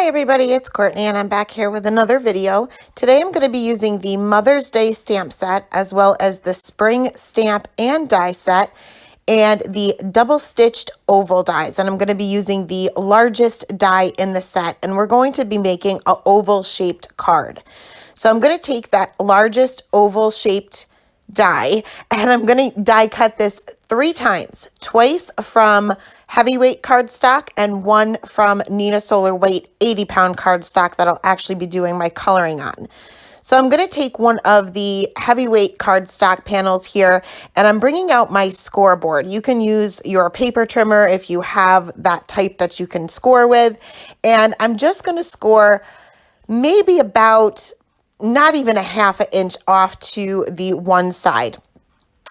Hi everybody, it's Courtney and I'm back here with another video. Today I'm going to be using the Mother's Day stamp set as well as the spring stamp and die set and the double stitched oval dies. And I'm going to be using the largest die in the set and we're going to be making an oval shaped card. So I'm going to take that largest oval shaped die and I'm going to die cut this 3 times, twice from heavyweight cardstock and one from Nina Solar weight 80-pound cardstock that I'll actually be doing my coloring on. So I'm going to take one of the heavyweight cardstock panels here and I'm bringing out my scoreboard. You can use your paper trimmer if you have that type that you can score with. And I'm just going to score maybe about not even a ½ inch off to the one side.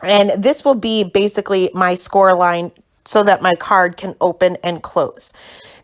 And this will be basically my score line so that my card can open and close.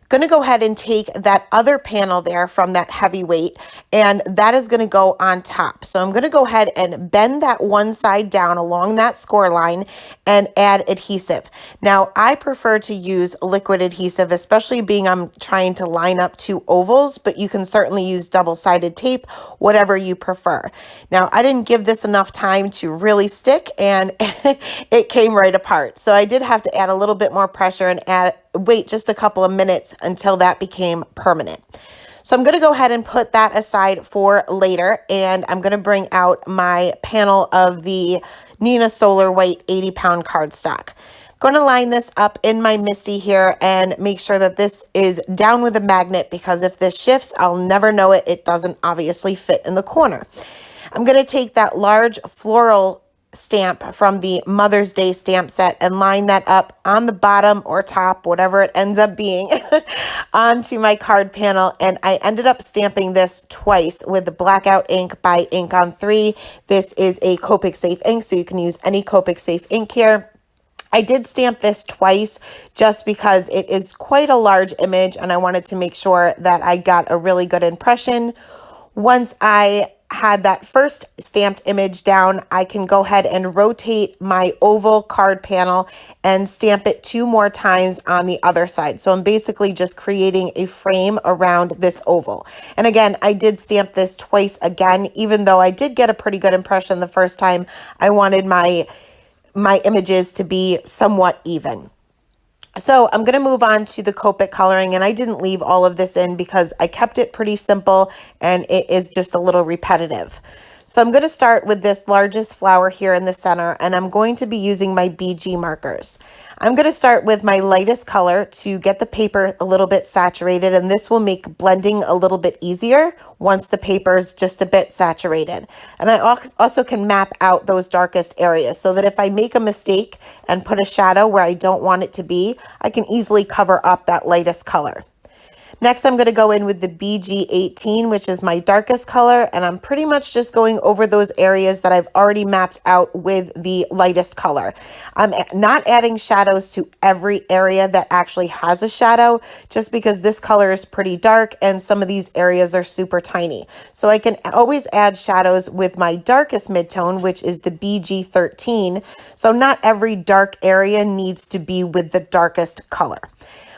Going to go ahead and take that other panel there from that heavyweight and that is going to go on top. So I'm going to go ahead and bend that one side down along that score line and add adhesive. Now I prefer to use liquid adhesive, especially being I'm trying to line up 2 ovals, but you can certainly use double-sided tape, whatever you prefer. Now I didn't give this enough time to really stick and it came right apart. So I did have to add a little bit more pressure and wait just a couple of minutes until that became permanent. So I'm going to go ahead and put that aside for later and I'm going to bring out my panel of the Nina Solar weight 80-pound cardstock. Going to line this up in my MISTI here and make sure that this is down with a magnet because if this shifts, I'll never know it. It doesn't obviously fit in the corner. I'm going to take that large floral stamp from the Mother's Day stamp set and line that up on the bottom or top, whatever it ends up being, onto my card panel. And I ended up stamping this twice with the Blackout ink by Ink on 3. This is a Copic safe ink, so you can use any Copic safe ink here. I did stamp this twice just because it is quite a large image and I wanted to make sure that I got a really good impression. Once I had that first stamped image down, I can go ahead and rotate my oval card panel and stamp it 2 more times on the other side. So I'm basically just creating a frame around this oval. And again, I did stamp this twice again, even though I did get a pretty good impression the first time. I wanted my images to be somewhat even. So I'm going to move on to the Copic coloring and I didn't leave all of this in because I kept it pretty simple and it is just a little repetitive. So I'm going to start with this largest flower here in the center and I'm going to be using my BG markers. I'm going to start with my lightest color to get the paper a little bit saturated and this will make blending a little bit easier once the paper is just a bit saturated. And I also can map out those darkest areas so that if I make a mistake and put a shadow where I don't want it to be, I can easily cover up that lightest color. Next, I'm going to go in with the BG18, which is my darkest color, and I'm pretty much just going over those areas that I've already mapped out with the lightest color. I'm not adding shadows to every area that actually has a shadow, just because this color is pretty dark and some of these areas are super tiny. So I can always add shadows with my darkest midtone, which is the BG13. So not every dark area needs to be with the darkest color.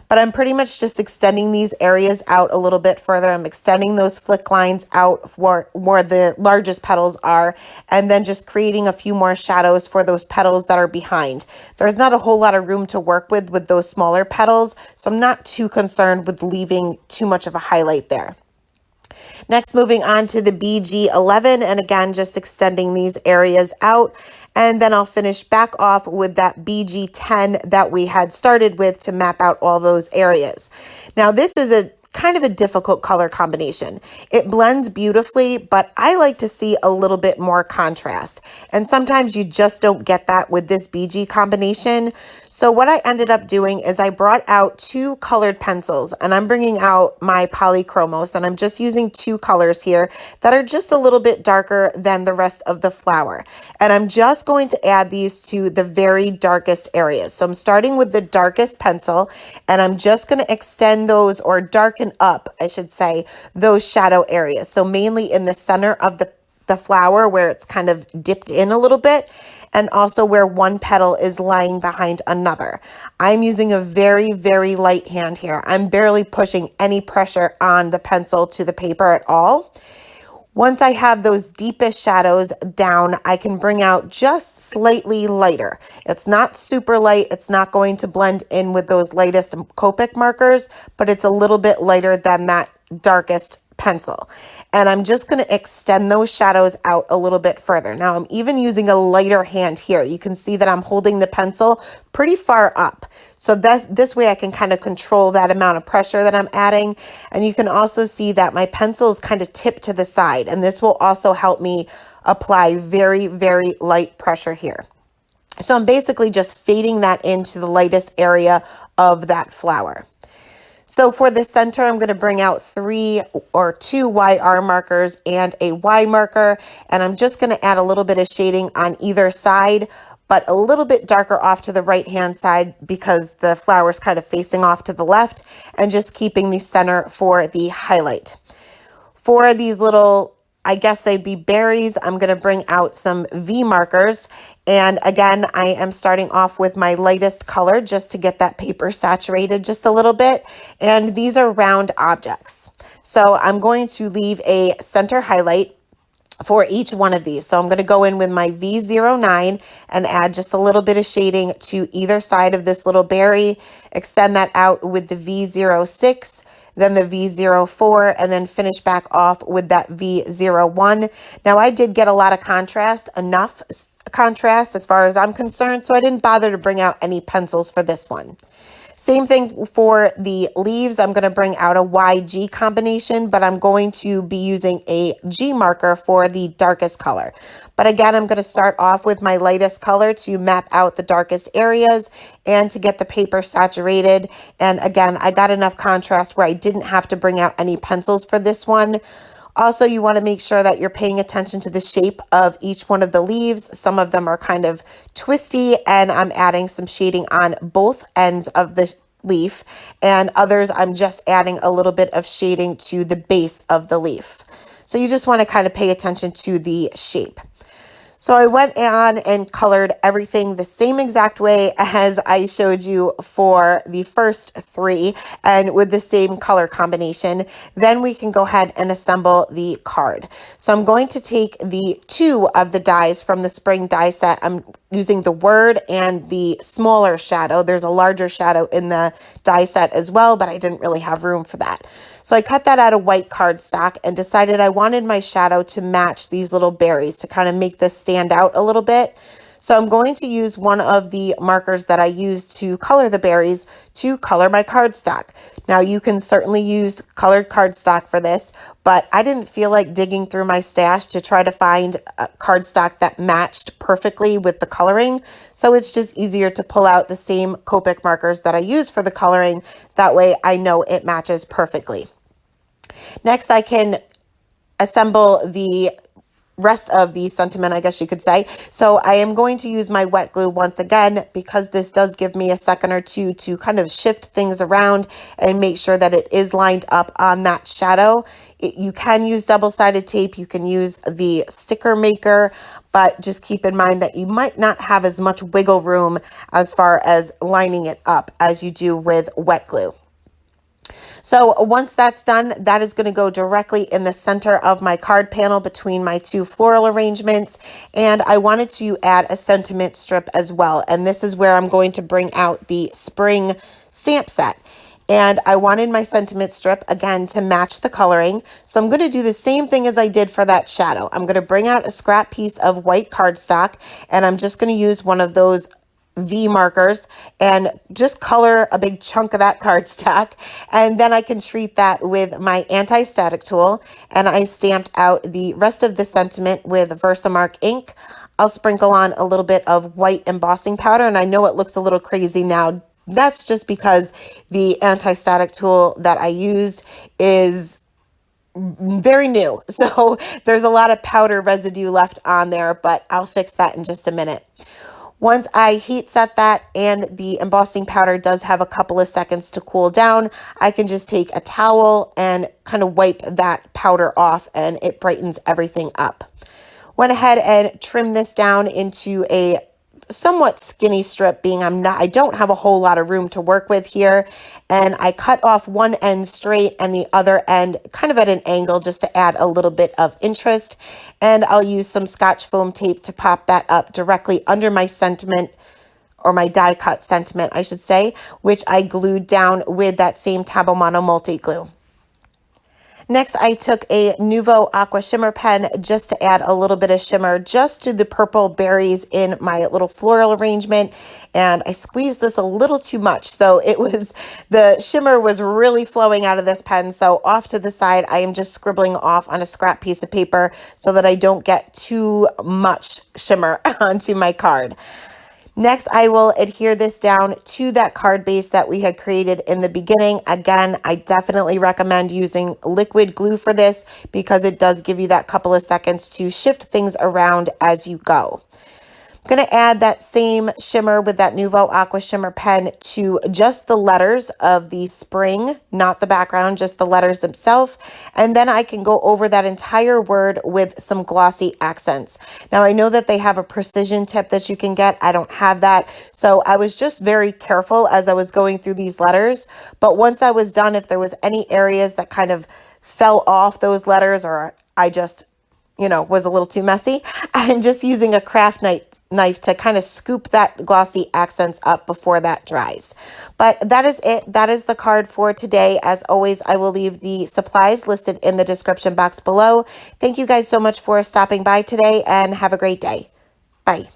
But I'm pretty much just extending these areas out a little bit further. I'm extending those flick lines out for where the largest petals are, and then just creating a few more shadows for those petals that are behind. There's not a whole lot of room to work with those smaller petals, so I'm not too concerned with leaving too much of a highlight there. Next, moving on to the BG11, and again, just extending these areas out. And then I'll finish back off with that BG10 that we had started with to map out all those areas. Now, this is a kind of a difficult color combination. It blends beautifully, but I like to see a little bit more contrast. And sometimes you just don't get that with this BG combination. So what I ended up doing is I brought out 2 colored pencils and I'm bringing out my polychromos and I'm just using 2 colors here that are just a little bit darker than the rest of the flower. And I'm just going to add these to the very darkest areas. So I'm starting with the darkest pencil and I'm just going to extend those, or darken up, I should say, those shadow areas. So mainly in the center of the the flower where it's kind of dipped in a little bit, and also where one petal is lying behind another. I'm using a very, very light hand here. I'm barely pushing any pressure on the pencil to the paper at all. Once I have those deepest shadows down, I can bring out just slightly lighter. It's not super light. It's not going to blend in with those lightest Copic markers, but it's a little bit lighter than that darkest pencil. And I'm just going to extend those shadows out a little bit further. Now I'm even using a lighter hand here. You can see that I'm holding the pencil pretty far up. So that this way I can kind of control that amount of pressure that I'm adding. And you can also see that my pencil is kind of tipped to the side. And this will also help me apply very, very light pressure here. So I'm basically just fading that into the lightest area of that flower. So for the center, I'm going to bring out 3 or 2 YR markers and a Y marker, and I'm just going to add a little bit of shading on either side, but a little bit darker off to the right-hand side because the flower is kind of facing off to the left, and just keeping the center for the highlight. For these little, I guess they'd be berries, I'm going to bring out some V markers. And again, I am starting off with my lightest color just to get that paper saturated just a little bit. And these are round objects. So I'm going to leave a center highlight for each one of these. So I'm going to go in with my V09 and add just a little bit of shading to either side of this little berry, extend that out with the V06, then the V04, and then finish back off with that V01. Now I did get a lot of contrast, enough contrast as far as I'm concerned, so I didn't bother to bring out any pencils for this one. Same thing for the leaves. I'm going to bring out a YG combination, but I'm going to be using a G marker for the darkest color. But again, I'm going to start off with my lightest color to map out the darkest areas and to get the paper saturated. And again, I got enough contrast where I didn't have to bring out any pencils for this one. Also, you want to make sure that you're paying attention to the shape of each one of the leaves. Some of them are kind of twisty, and I'm adding some shading on both ends of the leaf, and others I'm just adding a little bit of shading to the base of the leaf. So you just want to kind of pay attention to the shape. So I went on and colored everything the same exact way as I showed you for the first 3 and with the same color combination. Then we can go ahead and assemble the card. So I'm going to take the 2 of the dies from the spring die set. I'm using the word and the smaller shadow. There's a larger shadow in the die set as well, but I didn't really have room for that. So I cut that out of white cardstock and decided I wanted my shadow to match these little berries to kind of make this stand out a little bit. So I'm going to use one of the markers that I used to color the berries to color my cardstock. Now you can certainly use colored cardstock for this, but I didn't feel like digging through my stash to try to find a cardstock that matched perfectly with the coloring. So it's just easier to pull out the same Copic markers that I use for the coloring. That way I know it matches perfectly. Next, I can assemble the rest of the sentiment, I guess you could say. So I am going to use my wet glue once again, because this does give me a second or two to kind of shift things around and make sure that it is lined up on that shadow. You can use double-sided tape, you can use the sticker maker, but just keep in mind that you might not have as much wiggle room as far as lining it up as you do with wet glue. So once that's done, that is going to go directly in the center of my card panel between my 2 floral arrangements. And I wanted to add a sentiment strip as well. And this is where I'm going to bring out the spring stamp set. And I wanted my sentiment strip, again, to match the coloring. So I'm going to do the same thing as I did for that shadow. I'm going to bring out a scrap piece of white cardstock, and I'm just going to use one of those V markers and just color a big chunk of that cardstock, and then I can treat that with my anti-static tool, and I stamped out the rest of the sentiment with Versamark ink. I'll sprinkle on a little bit of white embossing powder, and I know it looks a little crazy now. That's just because the anti-static tool that I used is very new, so there's a lot of powder residue left on there, but I'll fix that in just a minute. Once I heat set that and the embossing powder does have a couple of seconds to cool down, I can just take a towel and kind of wipe that powder off, and it brightens everything up. Went ahead and trimmed this down into a somewhat skinny strip, being I don't have a whole lot of room to work with here, and I cut off one end straight and the other end kind of at an angle just to add a little bit of interest. And I'll use some Scotch foam tape to pop that up directly under my sentiment, or my die cut sentiment I should say, which I glued down with that same Tabomono multi glue. Next, I took a Nuvo Aqua Shimmer pen just to add a little bit of shimmer just to the purple berries in my little floral arrangement. And I squeezed this a little too much. So the shimmer was really flowing out of this pen. So off to the side, I am just scribbling off on a scrap piece of paper so that I don't get too much shimmer onto my card. Next, I will adhere this down to that card base that we had created in the beginning. Again, I definitely recommend using liquid glue for this because it does give you that couple of seconds to shift things around as you go. I'm going to add that same shimmer with that Nuvo Aqua Shimmer pen to just the letters of the spring, not the background, just the letters themselves. And then I can go over that entire word with some glossy accents. Now, I know that they have a precision tip that you can get. I don't have that. So I was just very careful as I was going through these letters. But once I was done, if there was any areas that kind of fell off those letters, or I just was a little too messy, I'm just using a craft knife to kind of scoop that glossy accents up before that dries. But that is it. That is the card for today. As always, I will leave the supplies listed in the description box below. Thank you guys so much for stopping by today, and have a great day. Bye.